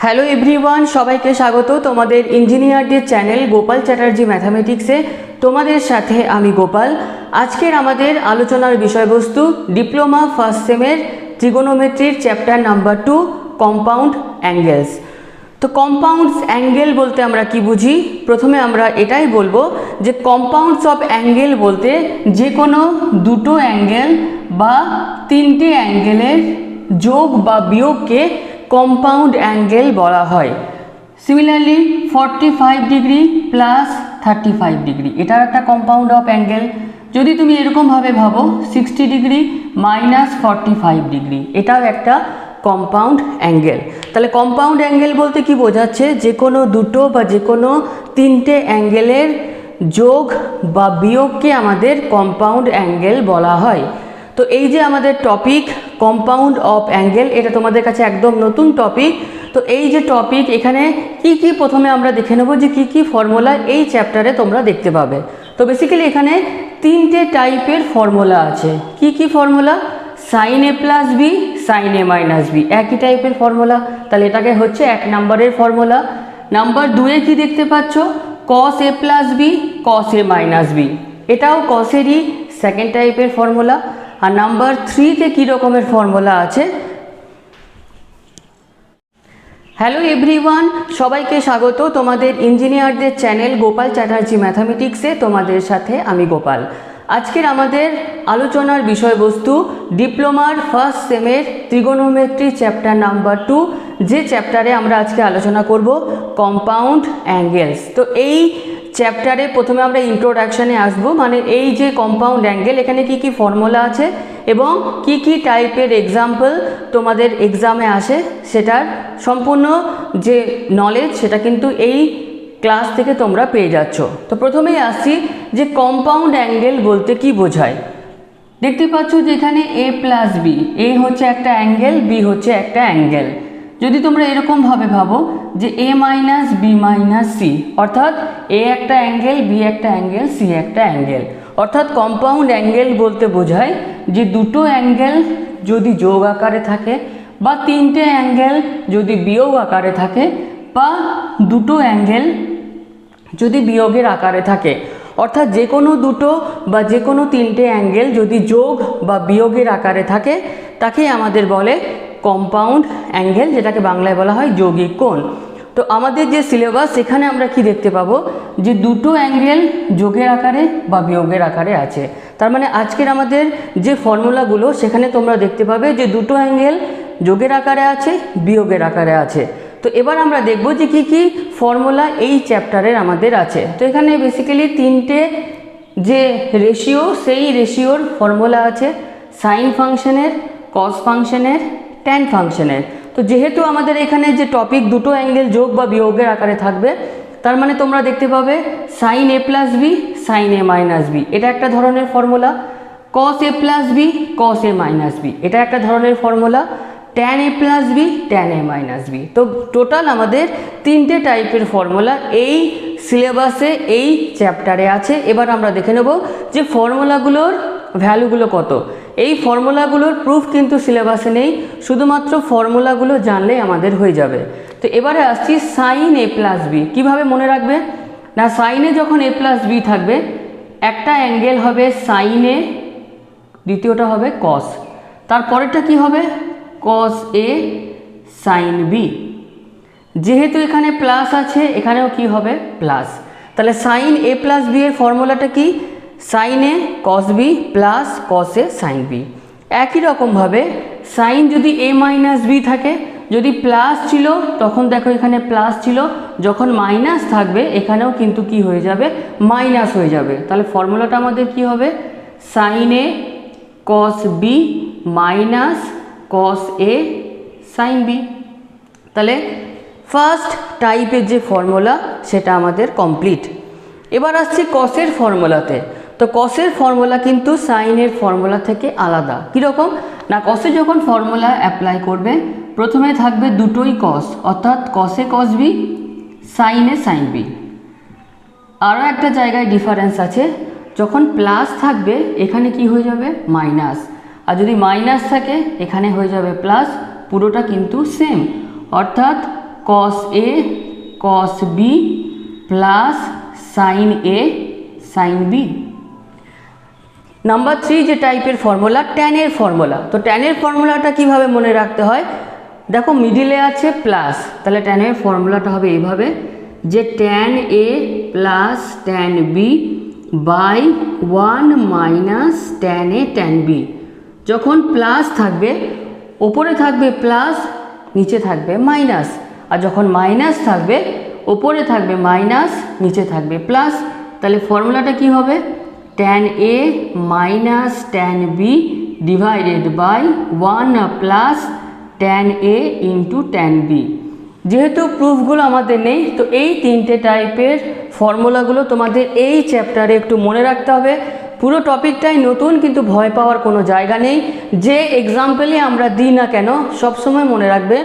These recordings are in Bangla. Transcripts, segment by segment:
হ্যালো এভরিওয়ান, সবাইকে স্বাগত তোমাদের ইঞ্জিনিয়ারদের চ্যানেল গোপাল চ্যাটার্জি ম্যাথামেটিক্সে। তোমাদের সাথে আমি গোপাল। আজকের আমাদের আলোচনার বিষয়বস্তু ডিপ্লোমা ফার্স্ট সেমের ট্রিগোনোমেট্রির চ্যাপ্টার নাম্বার 2 কম্পাউন্ড অ্যাঙ্গেলস। তো কম্পাউন্ডস অ্যাঙ্গেল বলতে আমরা কি বুঝি? প্রথমে আমরা এটাই বলবো যে কম্পাউন্ডস অফ অ্যাঙ্গেল বলতে যে কোনো দুটো অ্যাঙ্গেল বা তিনটে অ্যাঙ্গেলের যোগ বা বিয়োগকে কম্পাউন্ড অ্যাঙ্গেল বলা হয়। সিমিলারলি 45 ডিগ্রি প্লাস 35 ডিগ্রি এটার একটা কম্পাউন্ড অফ অ্যাঙ্গেল। যদি তুমি এরকমভাবে ভাবো 60 ডিগ্রি মাইনাস 45 ডিগ্রি এটাও একটা কম্পাউন্ড অ্যাঙ্গেল। তাহলে কম্পাউন্ড অ্যাঙ্গেল বলতে কি বোঝাচ্ছে? যে কোনো দুটো বা যে কোনো তিনটে অ্যাঙ্গেলের যোগ বা বিয়োগকে আমাদের কম্পাউন্ড অ্যাঙ্গেল বলা হয়। তো এই যে আমাদের টপিক কম্পাউন্ড অফ অ্যাঙ্গেল, এটা তোমাদের কাছে একদম নতুন টপিক। তো এই যে টপিক, এখানে কি প্রথমে আমরা দেখে নেব যে কি ফর্মুলা এই চ্যাপ্টারে তোমরা দেখতে পাবে। তো বেসিক্যালি এখানে তিনটে টাইপের ফর্মুলা আছে। কি formula? Sign A plus B, sine A minus B, একই টাইপের ফর্মুলা। তাহলে এটাকে হচ্ছে 1 নম্বরের ফর্মুলা। নাম্বার 2-এ কি দেখতে পাচ্ছ? কস A plus B, cos A minus B, এটাও কসেরই সেকেন্ড টাইপের ফর্মুলা। আর নাম্বার 3-তে কী রকমের ফর্মুলা আছে? হ্যালো এভরিওয়ান, সবাইকে স্বাগত তোমাদের ইঞ্জিনিয়ারদের চ্যানেল গোপাল চ্যাটার্জি ম্যাথামেটিক্সে। তোমাদের সাথে আমি গোপাল। আজকের আমাদের আলোচনার বিষয়বস্তু ডিপ্লোমার ফার্স্ট সেমের ট্রিগোনোমেট্রি চ্যাপ্টার নাম্বার 2, যে চ্যাপ্টারে আমরা আজকে আলোচনা করব কম্পাউন্ড অ্যাঙ্গেলস। তো এই চ্যাপ্টারে প্রথমে আমরা ইন্ট্রোডাকশানে আসবো, মানে এই যে কম্পাউন্ড অ্যাঙ্গেল এখানে কি ফর্মুলা আছে এবং কি টাইপের এক্সাম্পল তোমাদের এক্সামে আসে সেটার সম্পূর্ণ যে নলেজ সেটা কিন্তু এই ক্লাস থেকে তোমরা পেয়ে যাচ্ছ। তো প্রথমেই আসছি যে কম্পাউন্ড অ্যাঙ্গেল বলতে কি বোঝায়। দেখতে পাচ্ছ যে এখানে এ প্লাস বি, এ হচ্ছে একটা অ্যাঙ্গেল, বি হচ্ছে একটা অ্যাঙ্গেল। যদি তোমরা এরকমভাবে ভাবো যে এ মাইনাস বি মাইনাস সি, অর্থাৎ এ একটা অ্যাঙ্গেল, বি একটা অ্যাঙ্গেল, সি একটা অ্যাঙ্গেল, অর্থাৎ কম্পাউন্ড অ্যাঙ্গেল বলতে বোঝায় যে দুটো অ্যাঙ্গেল যদি যোগ আকারে থাকে বা তিনটে অ্যাঙ্গেল যদি বিয়োগ আকারে থাকে বা দুটো অ্যাঙ্গেল যদি বিয়োগের আকারে থাকে, অর্থাৎ যে কোনো দুটো বা যে কোনো তিনটে অ্যাঙ্গেল যদি যোগ বা বিয়োগের আকারে থাকে তাকেই আমাদের বলে কম্পাউন্ড অ্যাঙ্গেল, যেটাকে বাংলায় বলা হয় যৌগিক কোণ। তো আমাদের যে সিলেবাস সেখানে আমরা কি দেখতে পাবো যে দুটো অ্যাঙ্গেল যোগের আকারে বা বিয়োগের আকারে আছে। তার মানে আজকের আমাদের যে ফর্মুলাগুলো সেখানে তোমরা দেখতে পাবে যে দুটো অ্যাঙ্গেল যোগের আকারে আছে, বিয়োগের আকারে আছে। তো এবার আমরা দেখব যে কি ফর্মুলা এই চ্যাপ্টারের আমাদের আছে। তো এখানে বেসিক্যালি তিনটে যে রেশিও, সেই রেশিওর ফর্মুলা আছে সাইন ফাংশনের, কস ফাংশনের, ট্যান ফাংশনের। তো যেহেতু আমাদের এখানে যে টপিক দুটো অ্যাঙ্গেল যোগ বা বিয়োগের আকারে থাকবে, তার মানে তোমরা দেখতে পাবে sine A plus B, sine A minus B, এটা একটা ধরনের formula. Cos A plus B, cos A minus B, এটা একটা ধরনের formula. Tan A plus B, tan A minus B. তো টোটাল আমাদের তিনটে টাইপের ফর্মুলা এই সিলেবাসে এই চ্যাপ্টারে আছে। এবার আমরা দেখে নেব যে ফর্মুলাগুলোর ভ্যালুগুলো কত। এই ফর্মুলাগুলোর প্রুফ কিন্তু সিলেবাসে নেই, শুধুমাত্র ফর্মুলাগুলো জানলে আমাদের হয়ে যাবে। তো এবারে আসছি সাইন এ প্লাস বি। কীভাবে মনে রাখবে না? সাইনে যখন এ প্লাস বি থাকবে, একটা অ্যাঙ্গেল হবে সাইন এ, দ্বিতীয়টা হবে কস, তারপরেরটা কি হবে? কস এ সাইন বি। যেহেতু এখানে প্লাস আছে এখানেও কি হবে? প্লাস। তাহলে সাইন এ প্লাস বি এর ফর্মুলাটা কি? সাইন এ কস বি প্লাস কস এ সাইন বি। একই রকমভাবে সাইন যদি এ মাইনাস বি থাকে, যদি প্লাস ছিল তখন দেখো এখানে প্লাস ছিল, যখন মাইনাস থাকবে এখানেও কিন্তু কি হয়ে যাবে? মাইনাস হয়ে যাবে। তাহলে ফর্মুলাটা আমাদের কি হবে? সাইন এ কস বি মাইনাস কস এ সাইন বি। তাহলে ফার্স্ট টাইপের যে ফর্মুলা সেটা আমাদের কমপ্লিট। এবার আসছি কসের ফর্মুলাতে। তো কসের ফর্মুলা কিন্তু সাইনের ফর্মুলা থেকে আলাদা। কীরকম না? কসে যখন ফর্মুলা অ্যাপ্লাই করবে প্রথমে থাকবে দুটোই কস, অর্থাৎ কসে কস বি, সাইনে সাইন বি। আরও একটা জায়গায় ডিফারেন্স আছে, যখন প্লাস থাকবে এখানে কি হয়ে যাবে? মাইনাস। আর যদি মাইনাস থাকে এখানে হয়ে যাবে প্লাস। পুরোটা কিন্তু সেম, অর্থাৎ কস এ কস বি প্লাস সাইন এ সাইন বি। নাম্বার 3 যে টাইপের ফর্মুলা, ট্যানের ফর্মুলা। তো ট্যানের ফর্মুলাটা কিভাবে মনে রাখতে হয়, দেখো মিডিলে আছে প্লাস, তাহলে ট্যানের ফর্মুলাটা হবে এইভাবে যে tan A plus tan B by 1 minus tan A tan B. যখন প্লাস থাকবে ওপরে থাকবে প্লাস, নিচে থাকবে মাইনাস, আর যখন মাইনাস থাকবে ওপরে থাকবে মাইনাস, নিচে থাকবে প্লাস। তাহলে ফর্মুলাটা কি হবে, tan A minus tan B divided by 1 plus tan A into tan B. যেহেতু প্রুফগুলো আমাদের নেই, তো এই 3টে টাইপের ফর্মুলাগুলো তোমাদের এই চ্যাপ্টারে একটু মনে রাখতে হবে। পুরো টপিকটাই নতুন, কিন্তু ভয় পাওয়ার কোনো জায়গা নেই। যে এক্সাম্পলই আমরা দিই না কেন সবসময় মনে রাখবে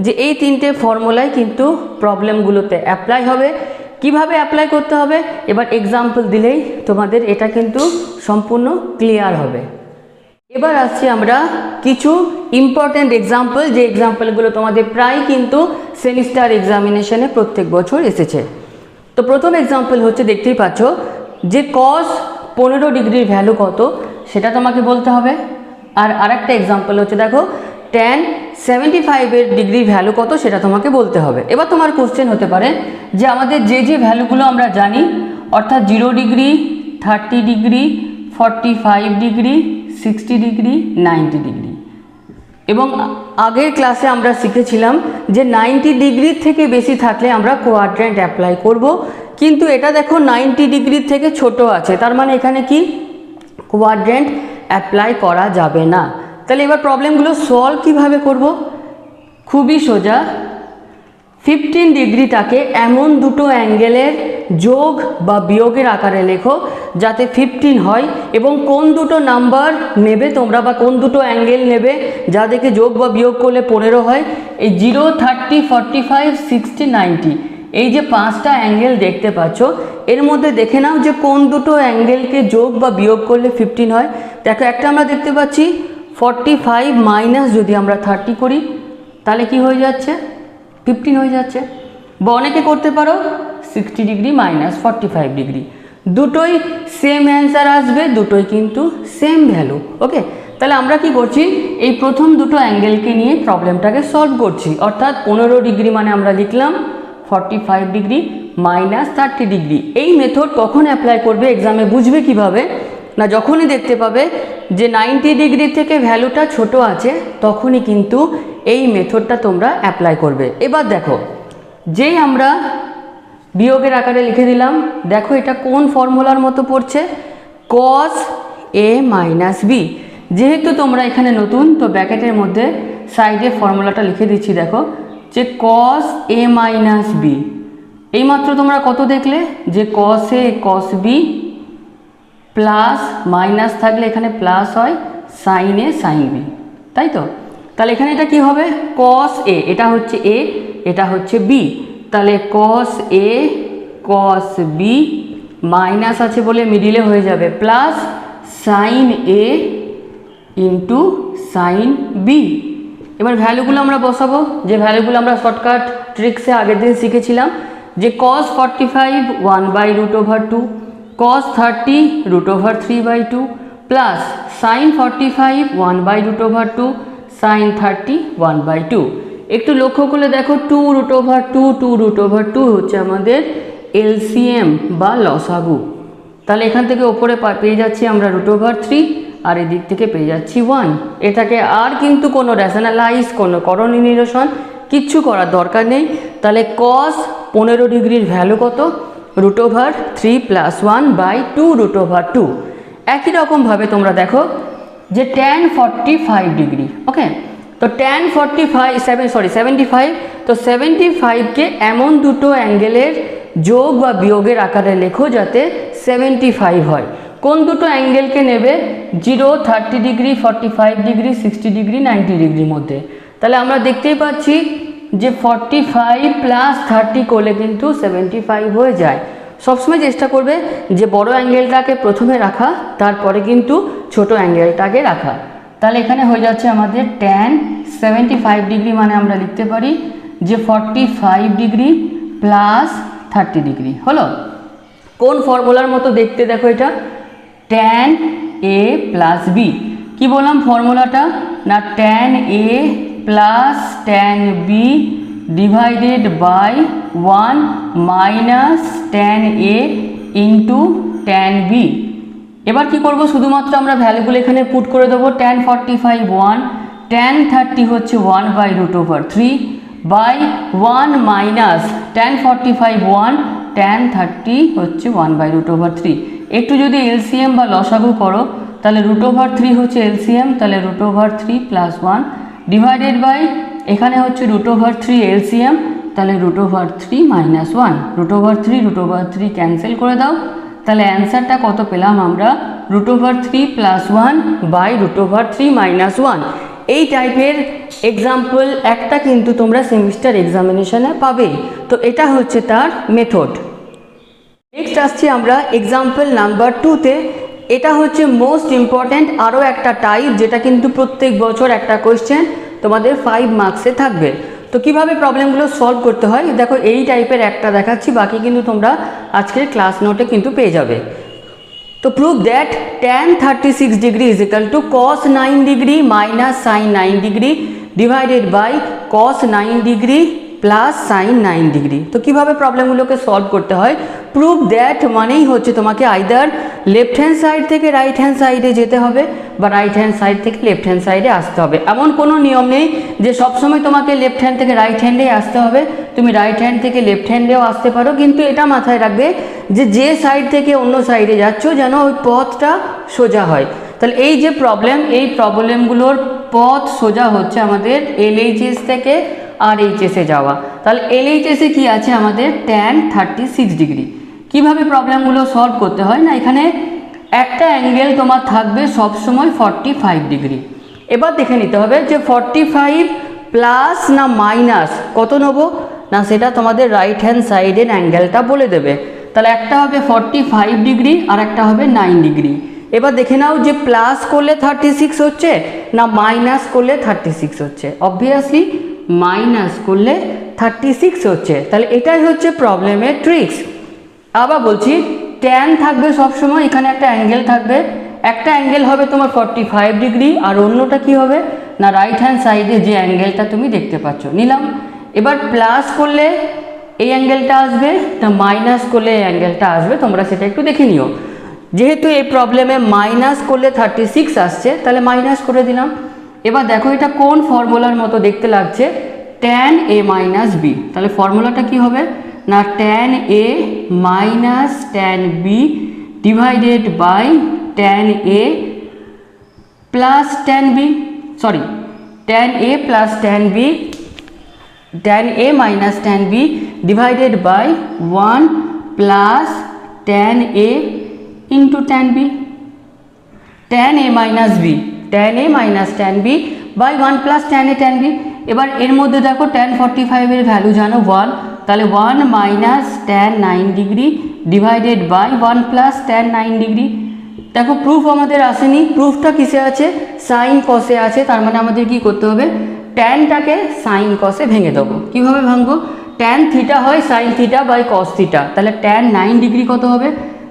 যে এই 3টে ফর্মুলাই কিন্তু প্রবলেমগুলোতে অ্যাপ্লাই হবে। কিভাবে অ্যাপ্লাই করতে হবে এবার এক্সাম্পল দিলেই তোমাদের এটা কিন্তু সম্পূর্ণ ক্লিয়ার হবে। এবার আসছি আমরা কিছু ইম্পর্ট্যান্ট এক্সাম্পল, যে এক্সাম্পলগুলো তোমাদের প্রায় কিন্তু সেমিস্টার এক্সামিনেশনে প্রত্যেক বছর এসেছে। তো প্রথম এক্সাম্পল হচ্ছে, দেখতেই পাচ্ছ যে কস 15 ডিগ্রির ভ্যালু কত সেটা তোমাকে বলতে হবে। আর আরেকটা এক্সাম্পল হচ্ছে দেখো ট্যান 75 ডিগ্রির ভ্যালু কত সেটা তোমাকে বলতে হবে। এবার তোমার কোশ্চেন হতে পারে যে আমাদের যে ভ্যালুগুলো আমরা জানি, অর্থাৎ 0 degree, 30 degree, 45 degree, 60 degree, 90 degree, এবং আগের ক্লাসে আমরা শিখেছিলাম যে 90 ডিগ্রির থেকে বেশি থাকলে আমরা কোয়াড্র্যান্ট অ্যাপ্লাই করব, কিন্তু এটা দেখো 90 ডিগ্রির থেকে ছোট আছে, তার মানে এখানে কি কোয়াড্র্যান্ট অ্যাপ্লাই করা যাবে না। তাহলে এবার প্রবলেমগুলো সলভ কিভাবে করব, খুবই সোজা। 15 ডিগ্রিটাকে এমন দুটো অ্যাঙ্গেলের যোগ বা বিয়োগের আকারে লেখো যাতে 15 হয়, এবং কোন দুটো নাম্বার নেবে তোমরা বা কোন দুটো অ্যাঙ্গেল নেবে যা দেখে যোগ বা বিয়োগ করলে 15 হয়, এই 0, 30, 45, 60, 90 এই যে 5টা অ্যাঙ্গেল দেখতে পাচ্ছ এর মধ্যে দেখে নাও যে কোন দুটো অ্যাঙ্গেলকে যোগ বা বিয়োগ করলে 15 হয়। দেখো একটা আমরা দেখতে পাচ্ছি 45 মাইনাস যদি আমরা 30 করি তাহলে কি হয়ে যাচ্ছে, 15 হয়ে যাচ্ছে। বা অনেকে করতে পারো 60 ডিগ্রি মাইনাস 45 ডিগ্রি, দুটোই সেম অ্যান্সার আসবে, দুটোই কিন্তু সেম ভ্যালু। ওকে, তাহলে আমরা কি করছি, এই প্রথম দুটো অ্যাঙ্গেলকে নিয়ে প্রবলেমটাকে সলভ করছি। অর্থাৎ 15 ডিগ্রি মানে আমরা লিখলাম 45 ডিগ্রি মাইনাস 30 ডিগ্রি। এই মেথড কখন অ্যাপ্লাই করবে এক্সামে বুঝবে কিভাবে না, যখনই দেখতে পাবে যে 90 ডিগ্রি থেকে ভ্যালুটা ছোট আছে তখনই কিন্তু এই মেথডটা তোমরা অ্যাপ্লাই করবে। এবার দেখো যেই আমরা বিয়োগের আকারে লিখে দিলাম, দেখো এটা কোন ফর্মুলার মতো পড়ছে, cos a মাইনাস বি। যেহেতু তোমরা এখানে নতুন তো ব্র্যাকেটের মধ্যে সাইডে ফর্মুলাটা লিখে দিচ্ছি, দেখো যে cos a মাইনাস বি। এইমাত্র তোমরা কত দেখলে যে cos a cos b plus minus থাকলে এখানে প্লাস হয় সাইন এ সাইন বি, তাই তো। তাহলে এখানে এটা কি হবে, cos a, এটা হচ্ছে a, এটা হচ্ছে b, তাহলে cos a cos b minus আছে বলে মিডিলে হয়ে যাবে plus sine a into sine B. এবার ভ্যালুগুলো আমরা বসাবো, যে ভ্যালুগুলো আমরা শর্টকাট ট্রিক্সে আগের দিন শিখেছিলাম, যে cos 45 1/√2, cos 30 √3/2 plus sin 45 1/√2, sin 30 1/2। একটু লক্ষ্য করলে দেখো 2√2, 2√2 হচ্ছে আমাদের এলসিএম বা লসাগু। তাহলে এখান থেকে ওপরে পেয়ে যাচ্ছি আমরা √3 আর এদিক থেকে পেয়ে যাচ্ছি 1। এটাকে আর কিন্তু কোনো রেশনালাইজ, কোনো করণীয় নিরসন কিচ্ছু করার দরকার নেই। তাহলে cos 15 ডিগ্রির ভ্যালু কত, √3 + 1/2√2। একই রকমভাবে তোমরা দেখো যে tan 45 ডিগ্রি, ওকে, তো tan 75, তো 75কে এমন দুটো অ্যাঙ্গেলের যোগ বা বিয়োগের আকারে লেখো যাতে 75 হয়। কোন দুটো অ্যাঙ্গেলকে নেবে, 0, 30 ডিগ্রি, 45 ডিগ্রি, 60 ডিগ্রি, 90 ডিগ্রির মধ্যে। তাহলে আমরা দেখতেই পাচ্ছি যে 45 + 30 করলে কিন্তু 75 হয়ে যায়। সবসময় চেষ্টা করবে যে বড় অ্যাঙ্গেলটাকে প্রথমে রাখা, তারপরে কিন্তু ছোট অ্যাঙ্গেলটাকে রাখা। তাহলে এখানে হয়ে যাচ্ছে আমাদের tan 75 ডিগ্রি মানে আমরা লিখতে পারি যে 45 ডিগ্রি প্লাস 30 ডিগ্রি হলো। কোন ফর্মুলার মতো দেখতে দেখো এটা, tan a প্লাস বি। কী বললাম ফর্মুলাটা, না tan a plus tan b divided by 1 minus tan a into tan b। এবার কি করব, শুধুমাত্র আমরা ভ্যালুগুলো এখানে পুট করে দেবো। tan 45 1, tan 30 হচ্ছে 1/√3 বাই 1 মাইনাস tan 45 1, tan 30 হচ্ছে 1/√3। একটু যদি এলসিএম বা লসাগু করো তাহলে √3 হচ্ছে এলসিএম, তাহলে √3 প্লাস 1 ডিভাইডেড বাই এখানে হচ্ছে √3 এলসিএম, তাহলে √3 মাইনাস 1, √3 ক্যান্সেল করে দাও। তাহলে অ্যান্সারটা কত পেলাম আমরা, √3 প্লাস 1 বাই √3 মাইনাস 1। এই টাইপের এক্সাম্পল একটা কিন্তু তোমরা সেমিস্টার এক্সামিনেশনে পাবে। তো এটা হচ্ছে তার মেথড। নেক্সট আসছি আমরা এক্সাম্পল নাম্বার 2তে। এটা হচ্ছে মোস্ট ইম্পর্ট্যান্ট আরও একটা টাইপ, যেটা কিন্তু প্রত্যেক বছর একটা কোয়েশ্চেন তোমাদের 5 মার্কসে থাকবে। তো কিভাবে প্রবলেমগুলো সলভ করতে হয় দেখো, এই টাইপের একটা দেখাচ্ছি, বাকি কিন্তু তোমরা আজকের ক্লাস নোটে কিন্তু পেয়ে যাবে। তো prove that tan 36 degree is equal to cos 9 degree minus sin 9 degree divided by cos 9 degree plus sin 9 degree. তো কীভাবে প্রবলেমগুলোকে সলভ করতে হয়, প্রুভ দ্যাট মানেই হচ্ছে তোমাকে আইদার লেফট হ্যান্ড সাইড থেকে রাইট হ্যান্ড সাইডে যেতে হবে বা রাইট হ্যান্ড সাইড থেকে লেফট হ্যান্ড সাইডে আসতে হবে। এমন কোনো নিয়ম নেই যে সবসময় তোমাকে লেফট হ্যান্ড থেকে রাইট হ্যান্ডেই আসতে হবে, তুমি রাইট হ্যান্ড থেকে লেফট হ্যান্ডেও আসতে পারো, কিন্তু এটা মাথায় রাখবে যে সাইড থেকে অন্য সাইডে যাচ্ছ যেন ওই পথটা সোজা হয়। তাহলে এই যে প্রবলেম, এই প্রবলেমগুলোর পথ সোজা হচ্ছে আমাদের LHS থেকে RHS এ যাওয়া। তাহলে LHS এ কী আছে আমাদের tan 36 ডিগ্রি। কীভাবে প্রবলেমগুলো সলভ করতে হয়, না এখানে একটা অ্যাঙ্গেল তোমার থাকবে সবসময় 45 ডিগ্রি। এবার দেখে নিতে হবে যে 45 প্লাস না মাইনাস কত নেবো, না সেটা তোমাদের রাইট হ্যান্ড সাইডের অ্যাঙ্গেলটা বলে দেবে। তাহলে একটা হবে 45 ডিগ্রি আর একটা হবে 9 ডিগ্রি। এবার দেখে নাও যে প্লাস করলে 36 হচ্ছে না মাইনাস করলে 36 হচ্ছে। অবভিয়াসলি মাইনাস করলে 36 হচ্ছে। তাহলে এটাই হচ্ছে প্রবলেমের ট্রিক্স। আবার বলছি, ট্যান থাকবে সবসময়, এখানে একটা অ্যাঙ্গেল থাকবে, একটা অ্যাঙ্গেল হবে তোমার 45 ডিগ্রি আর অন্যটা কি হবে না রাইট হ্যান্ড সাইডে যে অ্যাঙ্গেলটা তুমি দেখতে পাচ্ছ নিলাম। এবার প্লাস করলে এই অ্যাঙ্গেলটা আসবে, না মাইনাস করলে এই অ্যাঙ্গেলটা আসবে, তোমরা সেটা একটু দেখে নিও। যেহেতু এই প্রবলেমে মাইনাস করলে 36 আসছে তাহলে মাইনাস করে দিলাম। এবার দেখো এটা কোন ফর্মুলার মতো দেখতে লাগছে, tan a মাইনাস বি। তাহলে ফর্মুলাটা কি হবে না tan a minus tan b divided by tan a plus tan b, sorry tan a plus tan b, tan a minus tan b divided by 1 plus tan a into tan b, tan a minus b, tan a minus tan b by 1 plus tan a tan b। এবার এর মধ্যে দেখো tan 45 এর ভ্যালু জানো 1, তাহলে 1 minus tan 9 degree divided by 1 plus tan 9 degree. দেখো প্রুফ আমাদের আসেনি, প্রুফটা কিসে আছে সাইন কসে আছে, তার মানে আমাদের কি করতে হবে ট্যানটাকে সাইন কসে ভেঙে দেবো। কীভাবে ভাঙবো, tan থিটা হয় sine theta by cos theta, তাহলে tan 9 ডিগ্রি কত হবে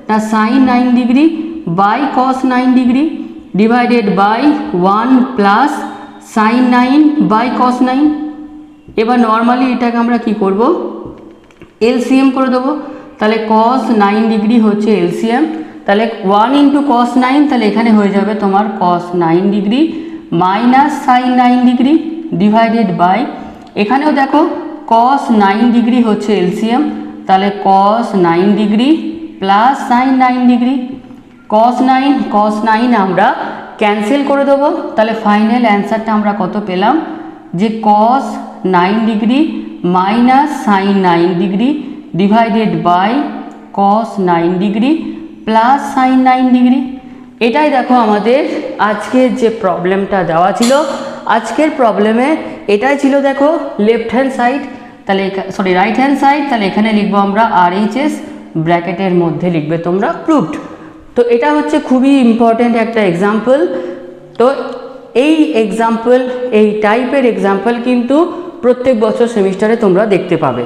না sine 9 degree by cos 9 degree divided by 1 plus sine 9 by cos 9। এবার নর্মালি এটাকে আমরা কি করব এলসিএম করে দেবো। তাহলে কস 9 ডিগ্রি হচ্ছে এলসিএম, তাহলে 1 ইন্টু কস 9, তাহলে এখানে হয়ে যাবে তোমার cos 9 degree minus sine 9 degree divided by, এখানেও দেখো কস 9 ডিগ্রি হচ্ছে এলসিএম, তাহলে cos 9 degree plus sine 9 degree. Cos 9 আমরা ক্যান্সেল করে দেবো, তাহলে ফাইনাল অ্যান্সারটা আমরা কত পেলাম যে cos 9 degree minus sine 9 degree divided by cos 9 degree plus sine 9 degree. এটাই দেখো আমাদের আজকের যে প্রবলেমটা দেওয়া ছিল, আজকের প্রবলেমে এটাই ছিল দেখো লেফট হ্যান্ড সাইড, তাহলে সরি রাইট হ্যান্ড সাইড, তাহলে এখানে লিখবো আমরা RHS, ব্র্যাকেটের মধ্যে লিখবে তোমরা প্রুভড। তো এটা হচ্ছে খুবই ইম্পর্ট্যান্ট একটা এক্সাম্পল। তো এই এক্সাম্পল, এই টাইপের এক্সাম্পল কিন্তু প্রত্যেক বছর সেমিস্টারে তোমরা দেখতে পাবে।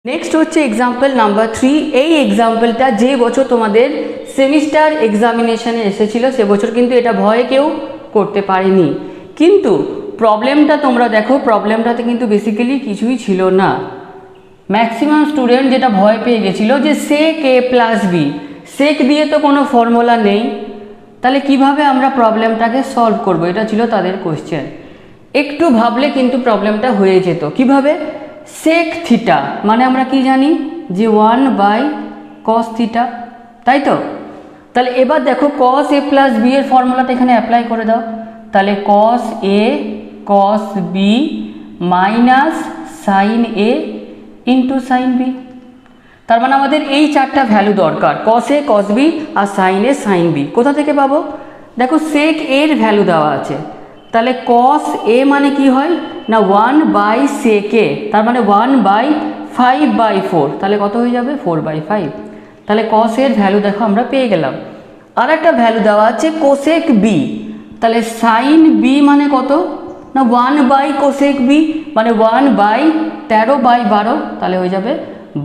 নেক্সট হচ্ছে এক্সাম্পল নাম্বার 3। এই এক্সাম্পলটা যে বছর তোমাদের সেমিস্টার এক্সামিনেশানে এসেছিল সে বছর কিন্তু এটা ভয়ে কেউ করতে পারেনি, কিন্তু প্রবলেমটা তোমরা দেখো, প্রবলেমটাতে কিন্তু বেসিক্যালি কিছুই ছিল না। ম্যাক্সিমাম স্টুডেন্ট যেটা ভয় পেয়ে গেছিলো যে সেক এ প্লাস বি, সেক দিয়ে তো কোনো ফর্মুলা নেই, তাহলে কিভাবে আমরা প্রবলেমটাকে সলভ করব, এটা ছিল তাদের কোশ্চেন। একটু ভাবলে কিন্তু প্রবলেমটা হয়ে যেত। কিভাবে? সেক থিটা মানে আমরা কি জানি যে 1/cos থিটা, তাই তো? তাহলে এবার দেখো cos a প্লাস বি এর ফর্মুলাটা এখানে অ্যাপ্লাই করে দাও। তাহলে cos a cos b minus sine a into sine B. তার মানে আমাদের এই চারটা ভ্যালু দরকার, cos a cos b আর সাইন a সাইন b। কোথা থেকে পাবো? দেখো সেক এর ভ্যালু দেওয়া আছে, তাহলে cos a মানে কি হয় না 1/sec a, তার মানে 1/5/4, তাহলে কত হয়ে যাবে 4/5। তাহলে cos এর ভ্যালু দেখো আমরা পেয়ে গেলাম। আর একটা ভ্যালু দেওয়া আছে cosec b, তাহলে সাইন b মানে কত না 1/cosec b মানে 1/13/12, তাহলে হয়ে যাবে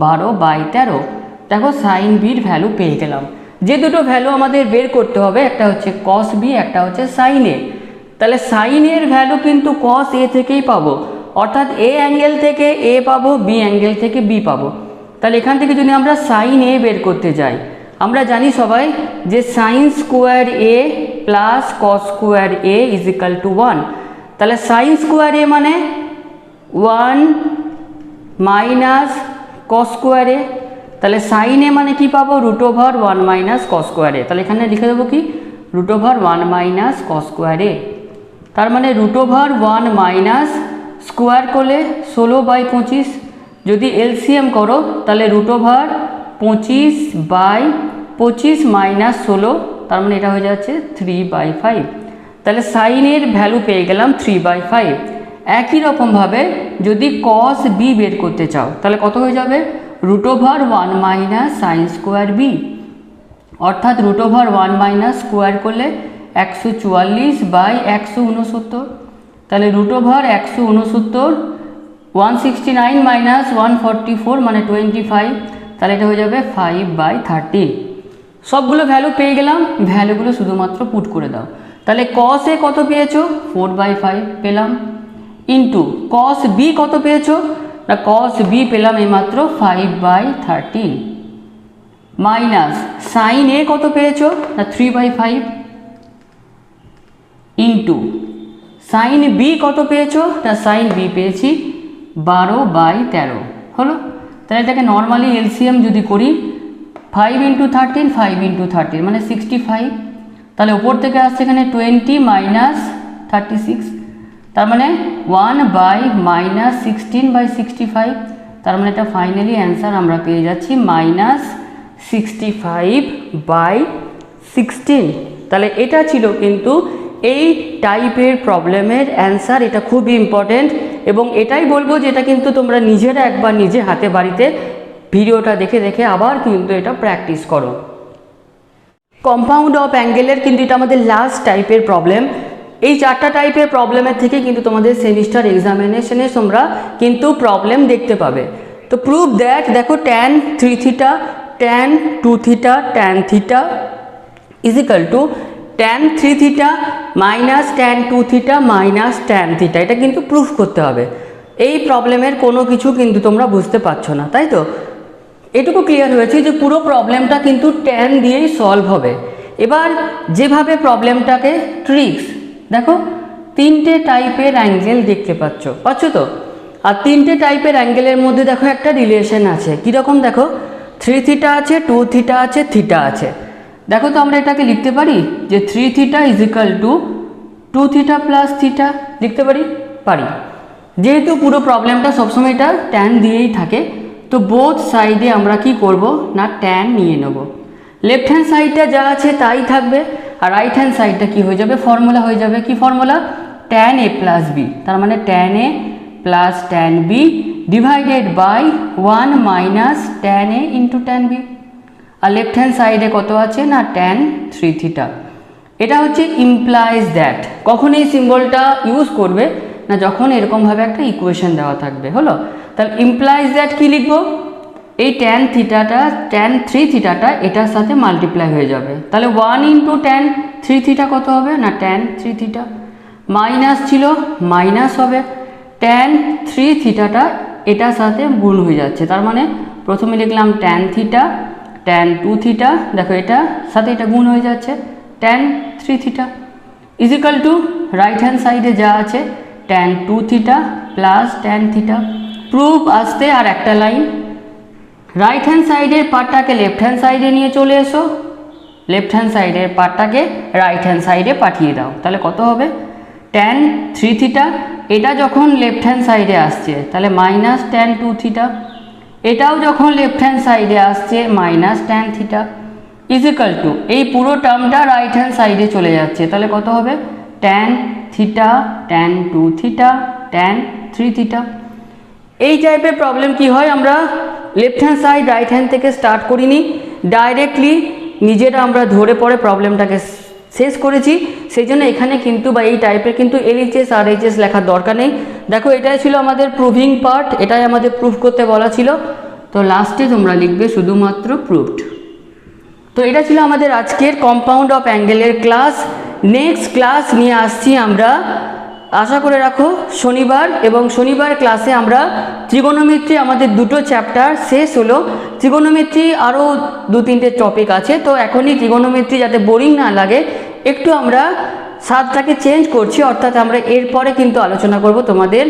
12/13। দেখো সাইন বির ভ্যালু পেয়ে গেলাম। যে দুটো ভ্যালু আমাদের বের করতে হবে, একটা হচ্ছে cos b, একটা হচ্ছে সাইন a। তাহলে সাইনের ভ্যালু কিন্তু cos a থেকেই পাবো, অর্থাৎ a অ্যাঙ্গেল থেকে a পাবো, b অ্যাঙ্গেল থেকে b পাবো। তাহলে এখান থেকে যদি আমরা সাইন a বের করতে যাই, আমরা জানি সবাই যে sine square a plus cos square a is equal two 1। তাহলে সাইন স্কোয়ার a মানে 1 মাইনাস কস স্কোয়ার a, তাহলে সাইন a মানে কি পাবো √1 মাইনাস কস স্কোয়ার a। তাহলে এখানে লিখে দেবো কি √1 মাইনাস কস স্কোয়ার a। তার মানে √1 মাইনাস স্কোয়ার করলে 16/25, যদি এলসিএম করো তাহলে √25/25 মাইনাস 16, তার মানে এটা হয়ে যাচ্ছে 3/5। তাহলে সাইনের ভ্যালু পেয়ে গেলাম 3/5। একই রকমভাবে যদি cos b বের করতে চাও তাহলে কত হয়ে যাবে √1 মাইনাস সাইন স্কোয়ার b, অর্থাৎ √1 মাইনাস স্কোয়ার করলে 144/169, তাহলে √169 169 মাইনাস 144 মানে 25, তাহলে এটা হয়ে যাবে 5/13। সবগুলো ভ্যালু পেয়ে গেলাম, ভ্যালুগুলো শুধুমাত্র পুট করে দাও। তাহলে cos a কত পেয়েছো 4/5 পেলাম, ইন্টু cos b কত পেয়েছো না cos b পেলাম এইমাত্র 5/13, মাইনাস সাইন a কত পেয়েছো না 3/5, ইন্টু সাইন b কত পেয়েছো না সাইন b পেয়েছি 12/13 হলো। তাহলে এটাকে নর্মালি এলসিএম যদি করি 5 × 13 5 × 13 মানে 65, তাহলে ওপর থেকে আসছে এখানে 20 মাইনাস 36, তার মানে 1/-16/65, তার মানে এটা ফাইনালি অ্যান্সার আমরা পেয়ে যাচ্ছি -65/16। তাহলে এটা ছিল কিন্তু এই টাইপের প্রবলেমের অ্যান্সার। এটা খুবই ইম্পর্টেন্ট এবং এটাই বলবো যে এটা কিন্তু তোমরা নিজেরা একবার নিজে হাতে বাড়িতে ভিডিওটা দেখে দেখে আবার কিন্তু এটা প্র্যাকটিস করো। কম্পাউন্ড অফ অ্যাঙ্গেলের কিন্তু এটা আমাদের লাস্ট টাইপের প্রবলেম। এই চারটা টাইপের প্রবলেমের থেকে কিন্তু তোমাদের সেমিস্টার এক্সামিনেশনে তোমরা কিন্তু প্রবলেম দেখতে পাবে। তো প্রুভ দ্যাট, দেখো tan 3θ tan 2θ tan θ is equal to tan 3θ minus tan 2θ minus tan θ, এটা কিন্তু প্রুফ করতে হবে। এই প্রবলেমের কোনো কিছু কিন্তু তোমরা বুঝতে পারছো না, তাই তো? এটুকু ক্লিয়ার হয়েছে যে পুরো প্রবলেমটা কিন্তু tan দিয়েই সলভ হবে। এবার যেভাবে প্রবলেমটাকে ট্রিক্স, দেখো তিনটে টাইপের অ্যাঙ্গেল দেখতে পাচ্ছ তো, আর তিনটে টাইপের অ্যাঙ্গেলের মধ্যে দেখো একটা রিলেশন আছে। কীরকম দেখো 3θ আছে 2θ আছে θ আছে। দেখো তো আমরা এটাকে লিখতে পারি যে 3θ ইজ ইকাল টু 2θ প্লাস θ, লিখতে পারি? যেহেতু পুরো প্রবলেমটা সবসময় এটা tan দিয়েই থাকে, তো বোথ সাইডে আমরা কি করব না tan নিয়ে নেব। লেফট হ্যান্ড সাইডটা যা আছে তাই থাকবে, আর রাইট হ্যান্ড সাইডটা কি হয়ে যাবে ফর্মুলা হয়ে যাবে, কি formula tan a plus b, তার মানে tan a plus tan b divided by 1 minus tan a into tan b। আর লেফট হ্যান্ড সাইডে কত আছে না tan 3θ। এটা হচ্ছে ইমপ্লাইজ দ্যাট। কখন এই সিম্বলটা ইউজ করবে না যখন এরকমভাবে একটা ইকুয়েশন দেওয়া থাকবে। হলো, তাহলে ইমপ্লাইজ দ্যাট কি লিখবো, এই ট্যান থিটাটা ট্যান থ্রি থিটাটা এটার সাথে মাল্টিপ্লাই হয়ে যাবে। তাহলে 1 ইন্টু ট্যান থ্রি থিটা কত হবে না ট্যান থ্রি থিটা, মাইনাস ছিল মাইনাস হবে, ট্যান থ্রি থিটাটা এটার সাথে গুণ হয়ে যাচ্ছে। তার মানে প্রথমে লিখলাম tan theta, tan two theta, দেখো এটা সাথে এটা গুণ হয়ে যাচ্ছে, tan three theta equal to right hand সাইডে যা আছে tan two theta plus tan theta. Proof আসতে আর একটা লাইন, রাইট হ্যান্ড সাইডের পার্টটাকে লেফট হ্যান্ড সাইডে নিয়ে চলে এসো, লেফট হ্যান্ড সাইডের পার্টটাকে রাইট হ্যান্ড সাইডে পাঠিয়ে দাও। তাহলে কত হবে ট্যান থ্রি থিটা, এটা যখন লেফট হ্যান্ড সাইডে আসছে তাহলে মাইনাস ট্যান টু থিটা, এটাও যখন লেফট হ্যান্ড সাইডে আসছে minus tan theta equal to এই পুরো টার্মটা রাইট হ্যান্ড সাইডে চলে যাচ্ছে। তাহলে কত হবে tan theta tan two theta tan three theta. এই টাইপের প্রবলেম কি হয়, আমরা left hand side right hand থেকে স্টার্ট করিনি, ডাইরেক্টলি নিজেরা আমরা ধরে পড়ে প্রবলেমটাকে শেষ করেছি। সেই জন্য এখানে কিন্তু বা এই টাইপের কিন্তু এলএইচএস আর এইচএস লেখার দরকার নেই। দেখো এটাই ছিল আমাদের প্রুভিং পার্ট, এটাই আমাদের প্রুফ করতে বলা ছিল, তো লাস্টে তোমরা লিখবে শুধুমাত্র প্রুভড। তো এটা ছিল আমাদের আজকের কম্পাউন্ড অফ অ্যাঙ্গেলের ক্লাস। নেক্সট ক্লাস নিয়ে আসছি আমরা, আশা করে রাখো শনিবার, এবং শনিবার ক্লাসে আমরা ত্রিগোণমিত্রি আমাদের দুটো চ্যাপ্টার শেষ হলো। ত্রিগোণমিত্রি আরও দু তিনটে টপিক আছে, তো এখনই ত্রিগোণমিত্রি যাতে বোরিং না লাগে একটু আমরা স্বাদটাকে চেঞ্জ করছি, অর্থাৎ আমরা এরপরে কিন্তু আলোচনা করব তোমাদের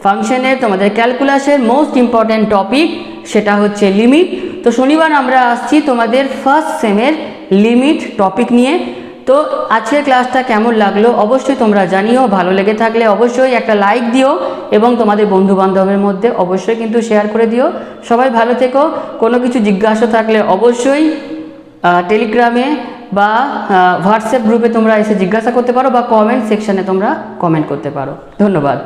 ফাংশনের, তোমাদের ক্যালকুলাসের মোস্ট ইম্পর্ট্যান্ট টপিক, সেটা হচ্ছে লিমিট। তো শনিবার আমরা আসছি তোমাদের ফার্স্ট সেমের লিমিট টপিক নিয়ে। তো আজকের ক্লাসটা কেমন লাগলো অবশ্যই তোমরা জানিও, ভালো লেগে থাকলে অবশ্যই একটা লাইক দিও এবং তোমাদের বন্ধু বান্ধবের মধ্যে অবশ্যই কিন্তু শেয়ার করে দিও। সবাই ভালো থেকো, কোনো কিছু জিজ্ঞাসা থাকলে অবশ্যই টেলিগ্রামে বা হোয়াটসঅ্যাপ গ্রুপে তোমরা এসে জিজ্ঞাসা করতে পারো, বা কমেন্ট সেকশানে তোমরা কমেন্ট করতে পারো। ধন্যবাদ।